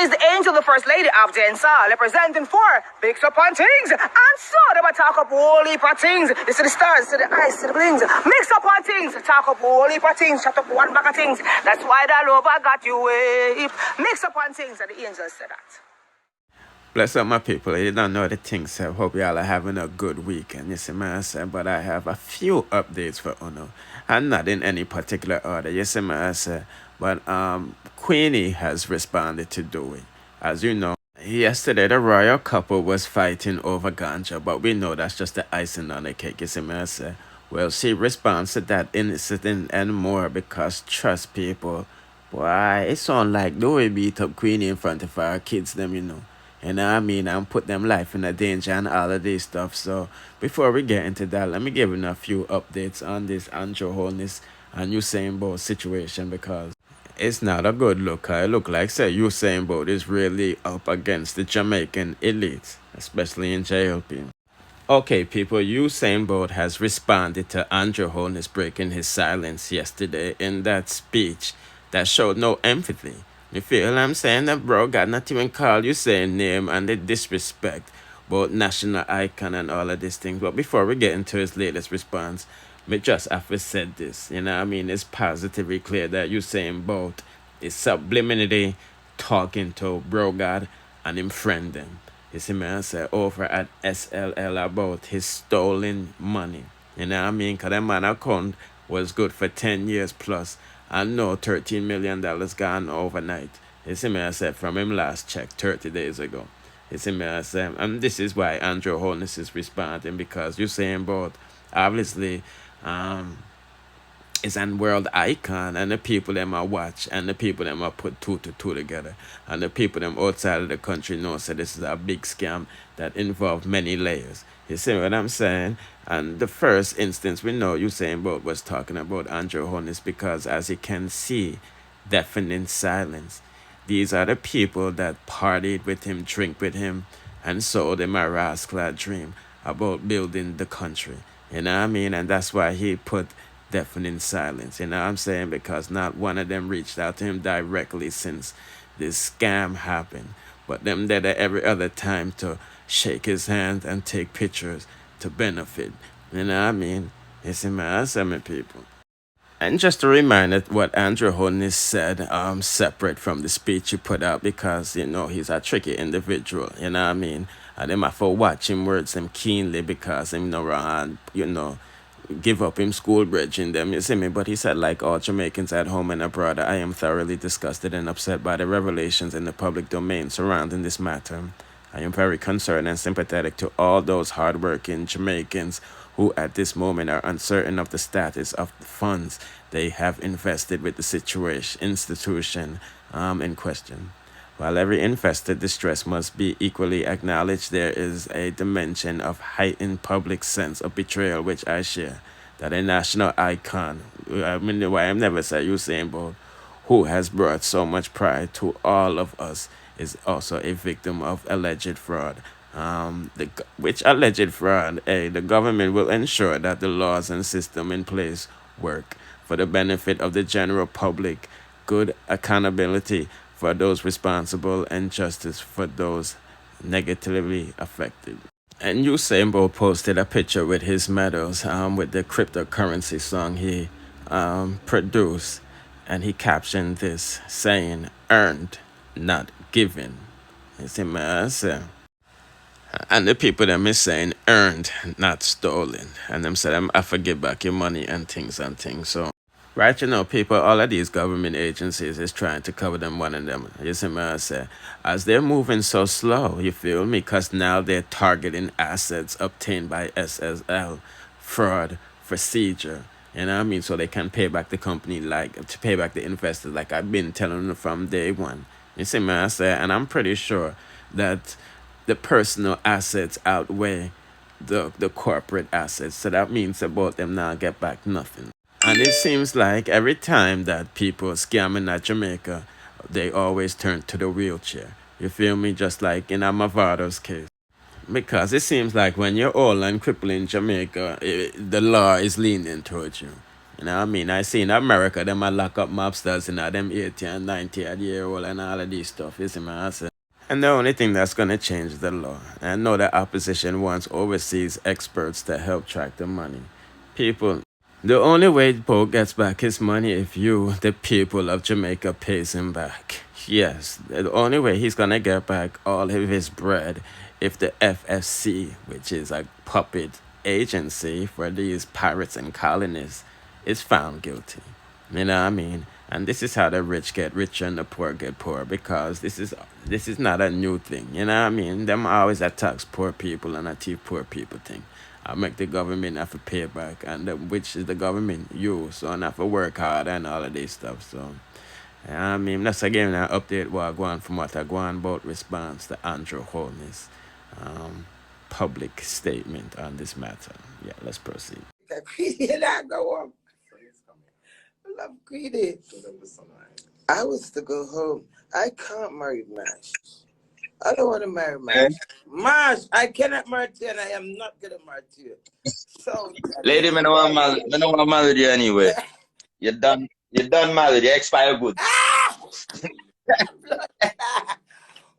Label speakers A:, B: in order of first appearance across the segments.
A: is the angel, the first lady of Dancehall, representing for Mix Up on Things. And so they might talk up whole heap of things. You see the stars, see the ice, see the blings. Mix Up on Things, talk up whole heap of things, shut up one bag of things. That's why that love I got you wave. Mix Up on Things, and the angels said that.
B: Bless up my people. You don't know the things. I hope y'all are having a good weekend. You see, man, I said, but I have a few updates for Uno. And not in any particular order. You see, man, I said, but Queenie has responded to Dowey. As you know, yesterday the royal couple was fighting over ganja, but we know that's just the icing on the cake. You see, man, I said, well, she responds to that incident and more because trust people. Boy, it sound like Dowey beat up Queenie in front of our kids, them, you know. You know what I mean? And put them life in a danger and all of this stuff. So before we get into that, let me give you a few updates on this Andrew Holness and Usain Bolt situation because it's not a good look. It look like say Usain Bolt is really up against the Jamaican elites, especially in JLP. Okay, people, Usain Bolt has responded to Andrew Holness breaking his silence yesterday in that speech that showed no empathy. You feel I'm saying that, bro? God not even call you saying name and the disrespect about national icon and all of these things. But before we get into his latest response, me just have to said this. You know what I mean? It's positively clear that Usain Bolt is subliminally talking to bro God and him friend them. You see me, I say over at SSL about his stolen money. You know what I mean? Because that man account was good for 10 years plus. And no $13 million gone overnight. You see me, I said, from him last check 30 days ago. You see me, I said, and this is why Andrew Holness is responding, because Usain Bolt obviously is an world icon, and the people them are watch, and the people them are put two to two together, and the people them outside of the country know so this is a big scam that involved many layers. You see what I'm saying? And the first instance we know Usain Bolt was talking about Andrew Holness because, as you can see, deafening silence. These are the people that partied with him, drink with him, and sold him a rascal dream about building the country. You know what I mean? And that's why he put deafening silence. You know what I'm saying? Because not one of them reached out to him directly since this scam happened. But them did it every other time to shake his hand and take pictures to benefit. You know what I mean? It's in my people. And just a reminder what Andrew Holness said, separate from the speech he put out, because, you know, he's a tricky individual, you know what I mean? And them have to watch him words him keenly because him no wrong, you know, give up him school bridge in them, you see me? But he said, like all Jamaicans at home and abroad, I am thoroughly disgusted and upset by the revelations in the public domain surrounding this matter. I am very concerned and sympathetic to all those hardworking Jamaicans who at this moment are uncertain of the status of the funds they have invested with the institution in question. While every invested distress must be equally acknowledged, there is a dimension of heightened public sense of betrayal which I share. That a national icon, I mean, why I've never said Usain Bolt, who has brought so much pride to all of us, is also a victim of alleged fraud. Which alleged fraud? The government will ensure that the laws and system in place work for the benefit of the general public, good accountability for those responsible, and justice for those negatively affected. And Usain Bolt posted a picture with his medals, with the cryptocurrency song he produced, and he captioned this saying, "Earned, not given." You see, man, I say. And the people them is saying earned, not stolen. And them say I forgive back your money and things. So right, you know, people, all of these government agencies is trying to cover them one of them. You see me, I say, as they're moving so slow, you feel me? Because now they're targeting assets obtained by SSL, fraud, procedure. You know what I mean? So they can pay back the company, like, to pay back the investors, like I've been telling them from day one. You see me, I say, and I'm pretty sure that the personal assets outweigh the corporate assets. So that means that both them now get back nothing. And it seems like every time that people scamming at Jamaica, they always turn to the wheelchair. You feel me? Just like in Amavado's case. Because it seems like when you're old and crippled in Jamaica, the law is leaning towards you. You know what I mean? I see in America, them a lock up mobsters, you know, them 80 and 90 year old and all of these stuff, you see, man. I say. And the only thing that's going to change is the law. And I know the opposition wants overseas experts to help track the money. People, the only way Poe gets back his money if you, the people of Jamaica, pays him back. Yes, the only way he's going to get back all of his bread if the FSC, which is a puppet agency for these pirates and colonists, is found guilty. You know what I mean? And this is how the rich get richer and the poor get poor because this is not a new thing. You know what I mean? Them always attacks poor people and achieve poor people thing. I make the government have to pay back, and which is the government you, so I have to work hard and all of this stuff. So, I mean, that's again an update what I go on from what I go on about response to Andrew Holness public statement on this matter. Yeah, let's proceed.
A: I love Queenie. I was to go home. I can't marry Mash. I don't want to marry Mash. Mash, I cannot marry you and I am not going to marry you. So,
C: lady, I don't want to marry you anyway. You're done married. You expire good.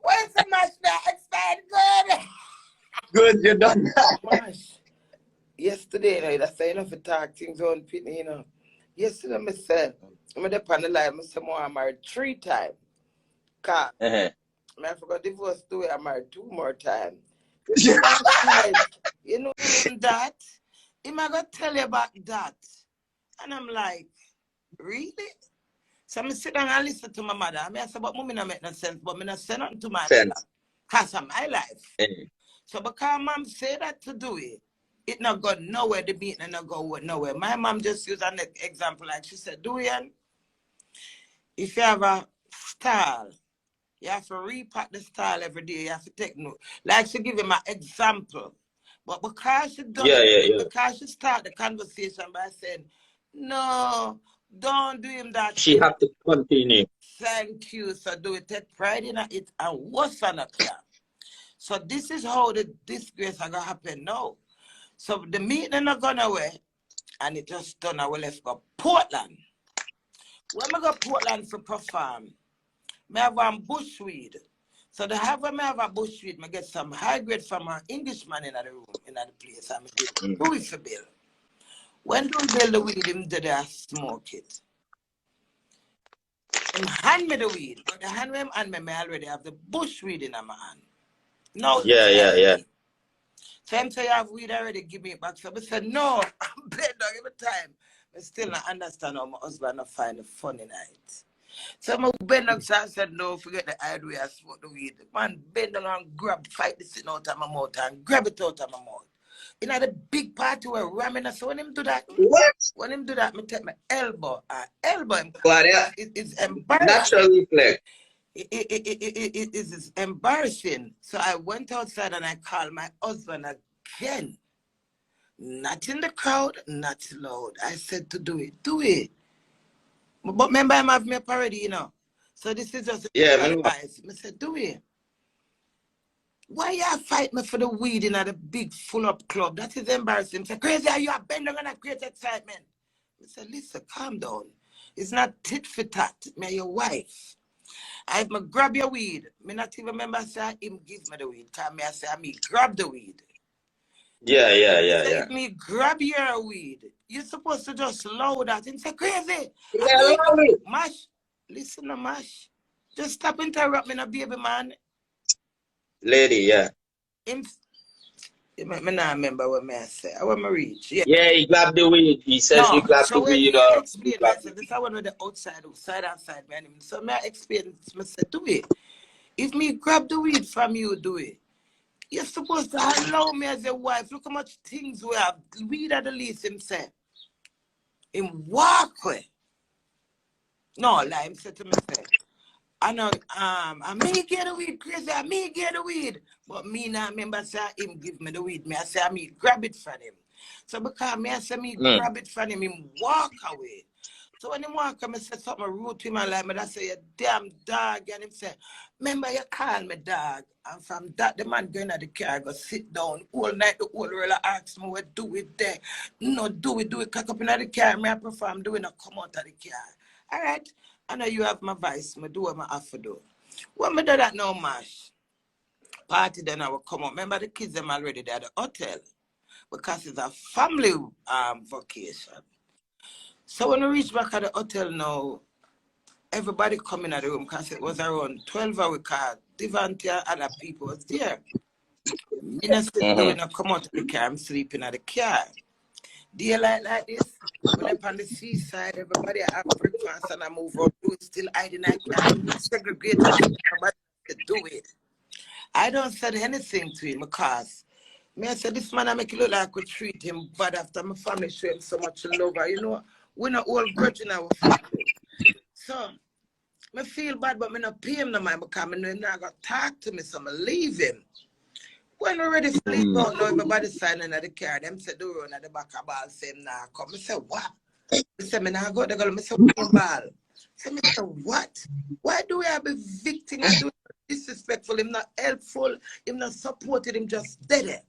A: Where's the Mash that expired good?
C: Good, you're done.
A: Mash, yesterday, I said enough to talk things on Pitney, you know. Yesterday, I said, I'm at the line, I said, I'm married 3 times. Cause I forgot divorce 2, I married 2 more times. You know that? Am I going to tell you about that? And I'm like, really? So I sit down and listen to my mother. I mean, I said, but mommy not make no sense, but I not say nothing to my mother. Because of my life. So because mom say that to do it not go nowhere, the meeting not go nowhere. My mom just used an example, like she said, Dowey, if you have a style, you have to repack the style every day. You have to take note. Like she give him an example. But because she done because she start the conversation by saying, no, don't do him that.
C: She have to continue.
A: Thank you. So do it. Take pride in it and what's on up here. So this is how the disgrace are gonna happen now. So the meeting not gone away and it just done away. Let's go Portland. When I go Portland for perform, I have a bushweed. So the have a bushweed, I get some high grade from an Englishman in the room, in the place. I'm who is the bill? When do we build the weed, him did I smoke it? Him hand me the weed, but the hand him and me already have the bushweed in my hand. No.
C: Yeah.
A: So him say you have weed already, give me it back. So I said, no, I'm bed dog every time. I still not understand how my husband not find the funny night. So my bend down, so I said, no, forget the idea I smoke the weed. Man, bend down and fight the sitting out of my mouth and grab it out of my mouth. You know the big party where ramming us. So when him do that, When him do that, me take my elbow. Elbow him. It's embarrassing.
C: Natural reflex.
A: It is embarrassing. So I went outside and I called my husband again. Not in the crowd, not loud. I said to do it. But remember, I have me already, you know. So this is just advice. I said, do it. Why you fight me for the weed in the big full-up club? That is embarrassing. I said, crazy, are you are bending and create excitement? I said, listen, calm down. It's not tit for tat. Me your wife. I grab your weed. Me not even remember say him give me the weed. Cause me I say me grab the weed.
C: Yeah.
A: If me grab your weed, you're supposed to just slow that and say crazy. Mash, listen to Mash. Just stop interrupt me, no baby man.
C: Lady, yeah.
A: I not remember what I say. I want to reach.
C: Yeah, he grabbed the weed. He says he grabbed the weed.
A: Explain myself. This I want to the outside, man. So me explain. I said, do it. If me grab the weed from you, do it. You're supposed to allow me as a wife. Look how much things we have. Weed at the least, him say. Him walk way. No, like him said to me, say, I know, I may get the weed, crazy, I may get the weed. But me now remember say him give me the weed. Me I say I me grab it from him. So because me I say me grab it from him walk away.
D: So when him walk come and say something rude to him and like me, I say, you damn dog. And him say, remember you call me dog. And from that, the man going at the car, go sit down all night, the whole world ask me what do it there. No, do it, cock up in the car. Me I prefer I'm doing a come out of the car. All right? I know you have my vice. Me do what I have to do. When me do that now, Mash, party then I will come out. Remember the kids them already there at the hotel. Because it's a family vacation. So when we reach back at the hotel now, everybody coming at the room because it was around 12 hours car. Devante and other people was there. Me not sit down and come out of the car, I'm sleeping at the car. Daylight like this, when I'm on the seaside, everybody have breakfast and I move on, do it, still hiding I can segregate everybody to do it. I don't say anything to him because me I said this man I make it look like we treat him bad after my family show him so much love. You know, we're not all grudge in our family. So I feel bad, but I not pay him no mind because I know him not gonna talk to me, so I leave him. When we ready to leave out now, everybody signing at the car, them say do run at the back of ball, say him nah come. I say what? I say me nah go, they go, I say what ball? I say what? Why do we have a victim and do disrespectful, him not helpful, him not supported, him just dead it.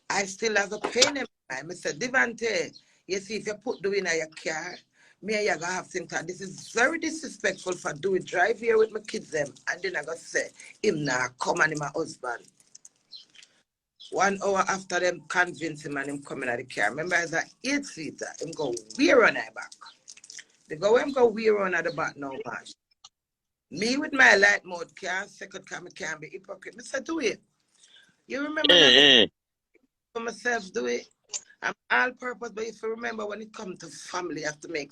D: I still have a pain in my mind. I said, Devante, you see, if you put doing in your car, me and you gonna have things. This is very disrespectful for doing drive here with my kids them. And then I gotta say, him now come and him my husband. 1 hour after them convince him and him coming out the car. Remember, as an 8-seater, him go wear on their back. They go, him go wear on at the back now, Mash. Me with my light mode car, second car, I can't be hypocrite. I said, do it. You remember that? For myself, do it. I'm all purpose, but if you remember, when it comes to family, you have to make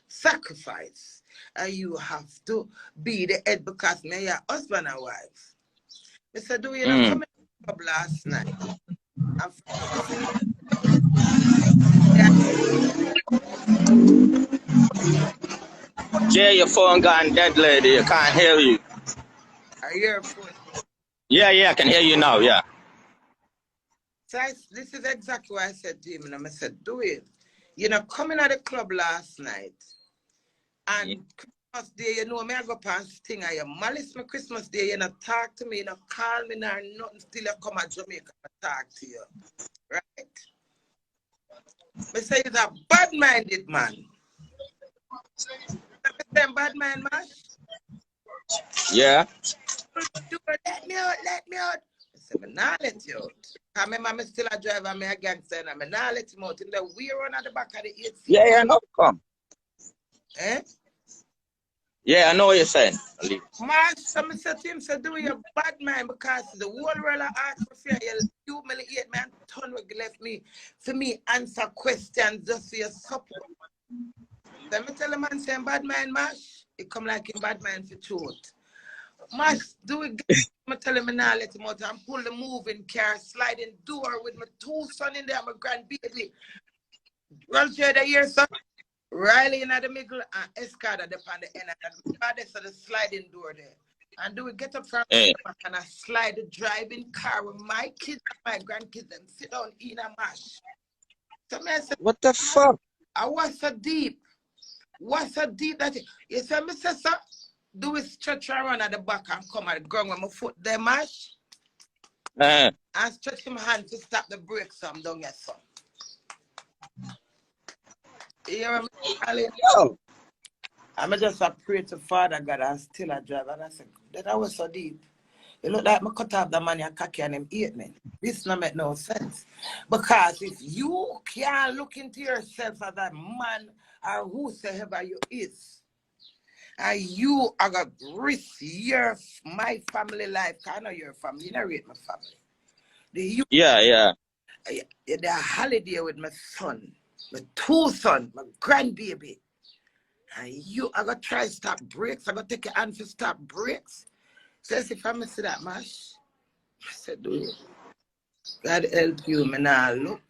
D: sacrifice. And you have to be the head because me your husband and wife. I said, do you know coming up last night?
C: Jay, your phone gone dead, lady. I can't hear you.
D: Are you your phone?
C: Yeah, I can hear you now, yeah.
D: So this is exactly what I said to him, and I said, do it. You know, coming at the club last night, and Christmas Day, you know, me I go past thing, I malice my Christmas Day, you know, talk to me, you know, call me, nor nothing, still you come at Jamaica and talk to you, right? I say he's a bad-minded man. Bad man, Mash?
C: Yeah.
D: Let me out. I said, I'm not let you out. I remember I'm still a driver, I'm a gangster, and I'm not let him out. In the wheel run at the back of the 8 seat.
C: Yeah, no, come.
D: Eh?
C: Yeah, I know what you're saying.
D: Mash, I said to him, say, do you bad man because the whole world asked for fear. You humiliate me and turn what left me for me answer questions just for your support. Let me tell the man saying bad man, Mash. It come like in bad man for truth. Mash, do it. I tell him now let him out and pull the moving car, sliding door with my 2 sons in there, my grandbaby. Well, share the year, son. Riley in the middle and Escada up on the end of the sliding door there. And do we get up from the back and I slide the driving car with my kids and my grandkids and sit down in a Mash. So me I said,
C: what the fuck?
D: I was so deep. What's so deep that you say, Mr. Sir, do we stretch around at the back and come at the ground with my foot there, Mash? And stretch my hand to stop the brakes some down here, son. You hear me? I'm just a pray to Father God and still a drive. And I said, that was so deep. It look like I cut off the money and cocky and him eat me. This not make no sense. Because if you can't look into yourself as a man or whosoever you is, and you are going to risk my family life, I know your family, you know, rate my family. The holiday with my son, my 2 sons, my grandbaby, and you are going to try to stop brakes, I'm going to take your hand to stop brakes. Says if I see that, Mash, I said, do it. God help you, me now look.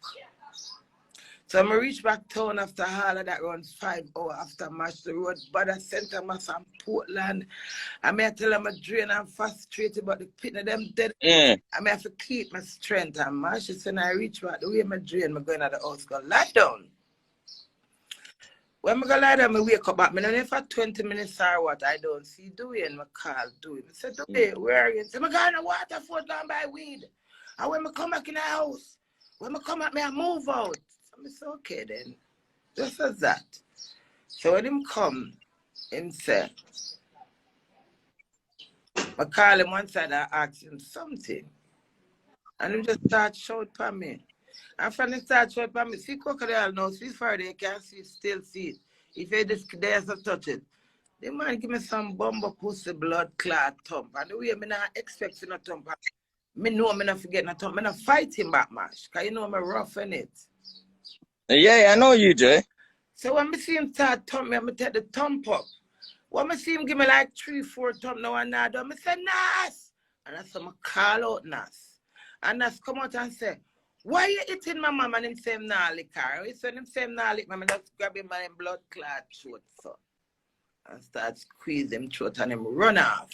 D: So I reach back town after all of that runs 5 hours after Mash the road, Bada Center, Mass and Portland. I may tell them I'm drained and frustrated, but the pit of them dead. I may have to keep my strength and Mash. So I reach back the way my drain, I'm going to the house, go lie down. When I go lie down, I wake up back. I don't know for 20 minutes or what. I don't see Dewey and I call Dewey. I said, Dewey, where are you? I said, I got in the water for down by weed. And when I come back in the house, when I come back, I move out. So I said, okay then. Just as that. So when him come, him say, I call him one side and ask him something. And he just start shout for me. And from the start shout for me, see crocodile now, see further, you can see, still see it. If you just there's a touch it. The man give me some bumper pussy blood clot thump. And the way I not expecting a thump. Me know I'm not forgetting a thump. I'm not fighting back, mash. Because you know I'm rough in it.
C: Yeah, I know you, Jay.
D: So when I see him start thump me, I'm going to take the thump up. When I see him give me like 3-4 thump now and now, I say, Nas! And that's how I call out Nas. And Nas come out and say, why you eating my mama and him say him nah lick her? He said him say him nah lick, mama just grab him by him blood clot throat, so. And start squeeze him throat and him run off.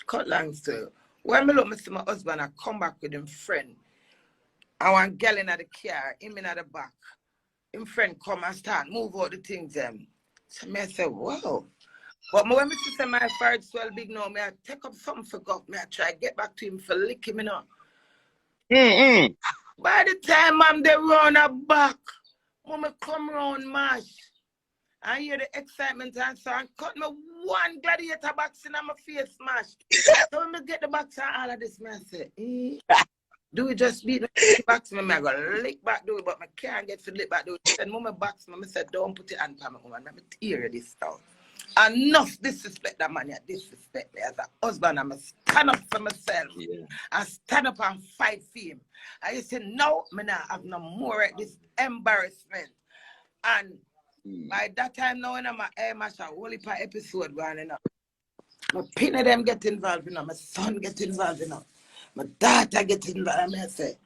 D: Cut long story. When I look, I see my husband, I come back with him friend. I want girl in the car, him in the back. Him friend come and start move all the things them. So I say, wow. But when I see my fire swell big now, I take up something for God. I try to get back to him for lick him, you know. By the time I'm there run a back, when I come round mash, I hear the excitement and so I cut me one gladiator box in my face smash. So when I get the box and all of this, I say, do we just beat the box? I go lick back do it, but I can't get to lick back do it. And when I box, I said, don't put it on my woman. I'm tear this down. Enough disrespect that man, disrespect me as a husband. I'm stand up for myself.
C: Yeah.
D: I stand up and fight for him. I say, no, I not have no more of this embarrassment. And by that time now, when I'm a air match, a whole heap of episode going on. My pin of them get involved, you know. My son get involved, you know. My daughter get involved. I say.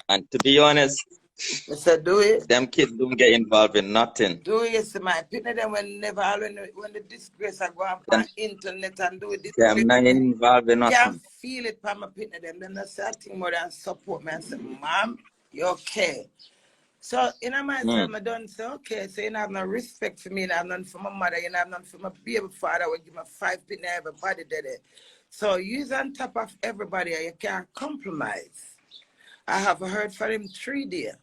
C: And to be honest,
D: I said, do it.
C: them kids don't get involved in nothing.
D: Do it, yes, my pin of them when the disgrace I go up on internet and do it.
C: Them not involved in
D: I
C: nothing.
D: feel it from my pin of them. Then I say, I think more than support me. I say, Mom, you okay? So, in myself, I don't say, okay, so you have no respect for me, you have none for my mother, you have none for my baby father, I will give me 5 pin everybody did it. So, you're on top of everybody, you can't compromise. I have heard from him 3 days.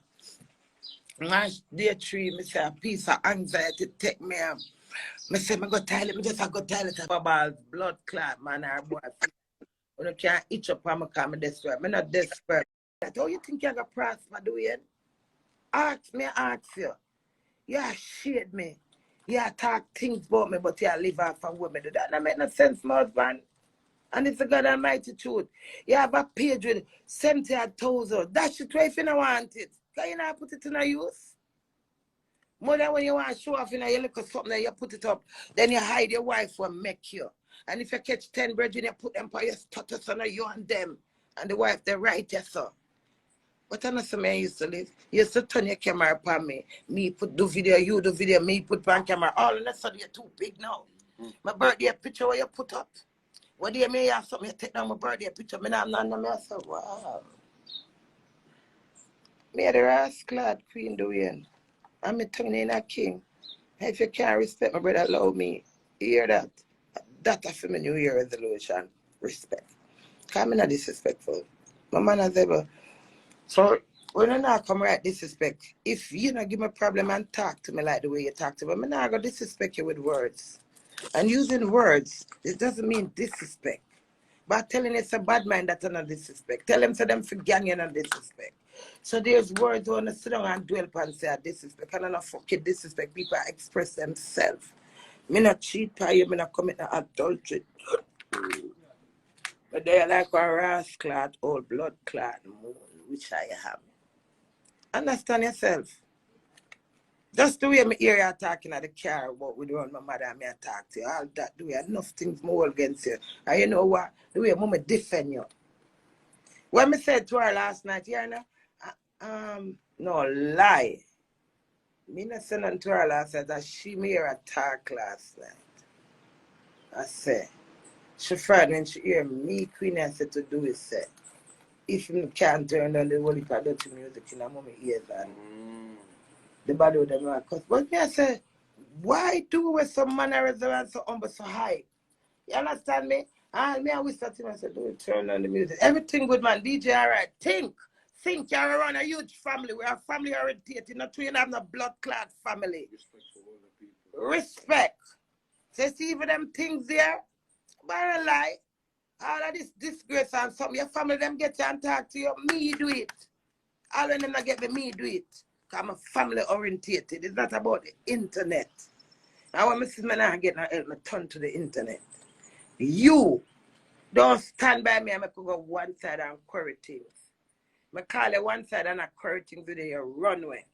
D: Last day 3, I say a piece of anxiety take me up. I say, I go toilet, I just go toilet. About blood clot, man, our boy. When you can't itch up, I'm desperate. I'm not desperate. How you think you got prosper doing? Ask me, ask you. You shade me. You talk things about me, but you live off of women. That don't make no sense, my husband. And it's a God Almighty truth. You have a page with 70,000. That's it if you don't want it. Can you not put it in a use? More than when you want to show off, you look at something, you put it up. Then you hide your wife will make you. And if you catch 10 brethren, you put them by your status on you and them. And the wife, they right, yes, sir. But I know some men used to live. You used to turn your camera upon me. Me put the video, you do video, me put on camera. All of a sudden, you're too big now. My birthday picture where you put up. What do you mean you have something you take down my birthday picture? Me not none of me. I said, wow. Me the rascal Queen Dowey. I'm a tongue in a king. If you can't respect my brother, allow me. You hear that? That's for my New Year resolution. Respect. Because I'm not disrespectful. My man has ever. So, when I not come right disrespect, if you not give me a problem and talk to me like the way you talk to me, I'm not going to disrespect you with words. And using words, it doesn't mean disrespect. But telling it's a bad mind that's not disrespect. Tell them to them for gang you not disrespect. So there's words on the sit down and dwell upon and say disrespect. And I not fucking disrespect. People express themselves. Me not cheat by you, me not commit no adultery. But they're like a rascal, old blood clot moon, which I have. Understand yourself. Just the way me hear you talking at the car about with my mother and me talk to you, all that, the way enough things more against you. And you know what? The way mama defend you. When me said to her last night, you know, no lie. Me not said nothing to her last night that she me hear a talk last night. I said, she fried when she hear me, Queenie, I said to do is say, if you can't turn on the whole heap of dirty music in a moment ears and The bad with them cause. But me I say, why do we some mannerism and so humble so high? You understand me? And me I whisper to him, I said, do it, turn on the music. Everything good, man. DJ, all right. Think. You're around a huge family. We are family oriented. Not to have no blood clot family. Respect. So see even them things there, but I don't lie. All of this disgrace and something, your family them get you and talk to you, me do it. All of them not get me do it. Because I'm a family orientated. It's not about the internet. Now when I see me now get help me turn to the internet. You don't stand by me and I could go one side and query things. I call it one side and I query things with your runway.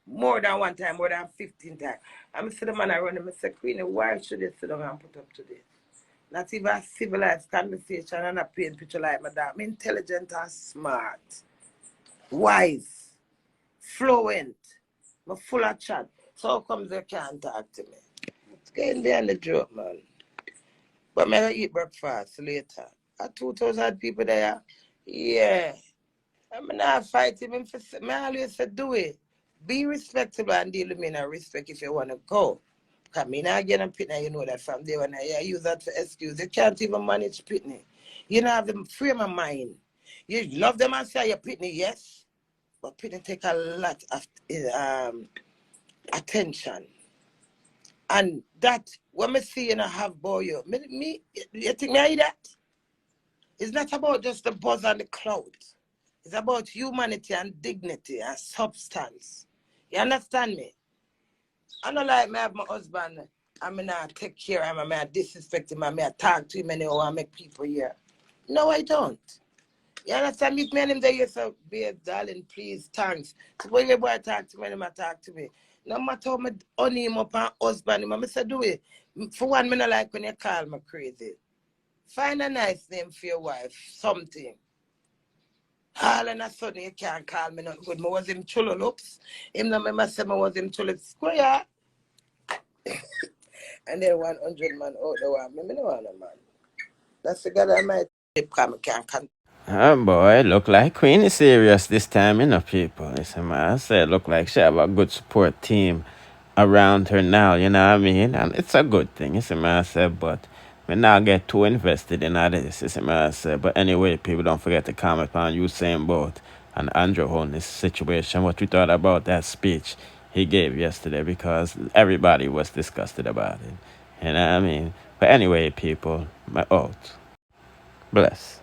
D: More than one time, more than 15 times. I'm see the man I run him, I say, Queenie, why should they sit down and put up to this? Not even a civilized conversation and a paint picture like my dad. I'm intelligent and smart, wise, fluent, I'm full of chat. So how comes they can't talk to me? It's getting there on the joke, man. But I'm going to eat breakfast later. At 2,000 people there, yeah. I'm not fighting him. I always say, do it. Be respectable and deal with me in respect if you want to go. Because me not get a pitney, you know that from there when I use that for excuse. You can't even manage pitney. You don't have them frame of mind. You love them and say you're pitney, yes. But pitney take a lot of attention. And that, when I see you and I have boy you, you think me I that? It's not about just the buzz and the cloud. It's about humanity and dignity and substance. You understand me? I don't like me have my husband, I mean, I take care of him, I disrespect him, I talk to him anyhow, I make people here. No, I don't. You understand? Meet me and him there, you say, babe, darling, please, thanks. So when your boy talk to me, him talk to me. No matter how I honey him up and husband him, I say, do it. For one, I don't like when you call me crazy. Find a nice name for your wife, something. All of a sudden, you can't call me nothing good. I was him chululups. Him no remember say I was him chulup square. And then 100 man out the one. Me no want a man. That's the God I might come can't.
B: Oh boy, look like Queenie serious this time, people. Listen, man, I said look like she have a good support team around her now, you know what I mean? And it's a good thing, you see, man, I said, but we now get too invested in all this, you see, man, I said. But anyway, people don't forget to comment on Usain Bolt and Andrew Holness situation, what you thought about that speech he gave yesterday, because everybody was disgusted about it. You know what I mean? But anyway, people, my out. Bless.